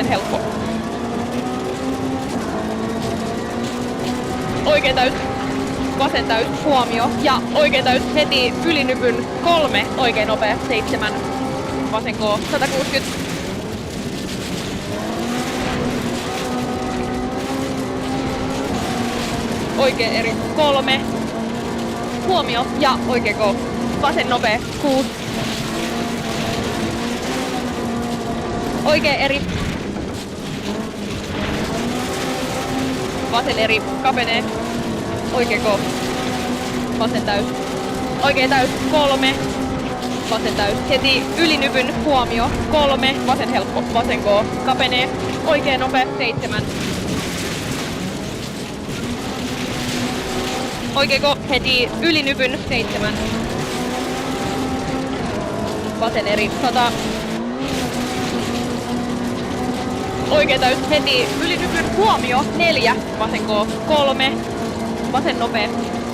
vasen helppo. Oikein täys, vasen täys, huomio ja oikein täys heti ylinypyn 3, oikein nopea 7, vasen K 160. Oikein eri 3, huomio ja oikein K, vasen nopea 6. Oikein eri. Vasen eri, kapenee. Oikein K. Vasen täys. Oikein täys, 3. Vasen täys. Heti ylinypyn, huomio. 3. Vasen helppo. Vasen K. Kapenee. Oikein nopea, 7. Oikein K. Heti ylinypyn, 7. Vasen eri, 100. Oikein täys heti ylinypyn, huomio 4, vasen K 3, vasen nopea,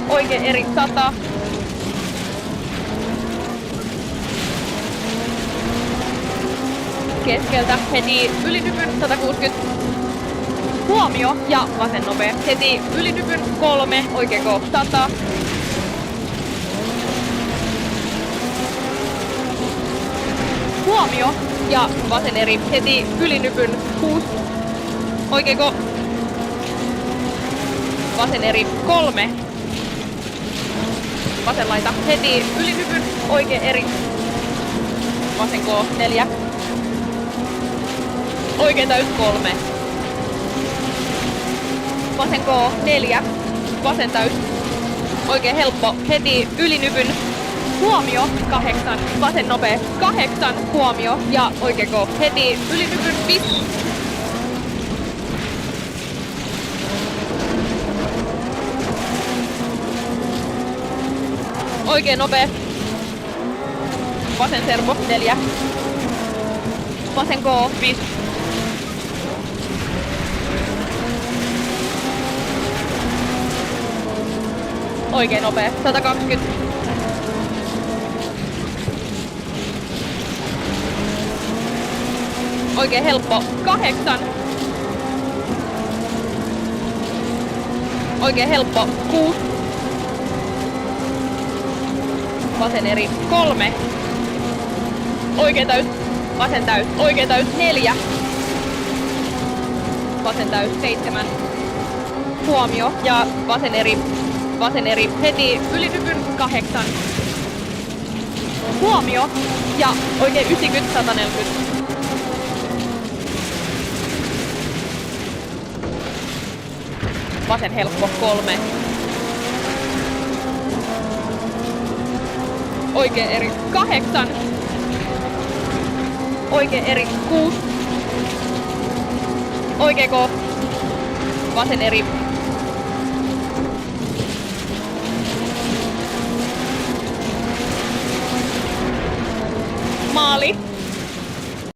oikein eri 100. Keskeltä heti ylinypyn 160. Huomio ja vasen nopea. Heti ylinypyn 3, oikein K 100. Huomio ja vasen eri. Heti ylinypyn 6, oikein K. Vasen eri 3. Vasen laita. Heti ylinypyn, oikein eri. Vasen K 4. Oikein täys 3. Vasen K 4. Vasen täys. Oikein helppo. Heti ylinypyn. Huomio 8. Vasen nopea 8. Huomio ja oikein K. Heti ylinypyn 5. Oikein nopea. Vasen servo 4. Vasen K 5. Oikein nopea 120. Oikein helppo 8. Oikein helppo 6. Vasen eri 3. Oikein täys. Vasen täys. Oikein täys 4. Vasen täys 7. Huomio ja vasen eri. Vasen eri. Heti ylinypyn 8. Huomio ja oikein 90 140. Vasen helppo 3. Oikein eri 8. Oikein eri 6. Oikein K. Vasen eri. Maali.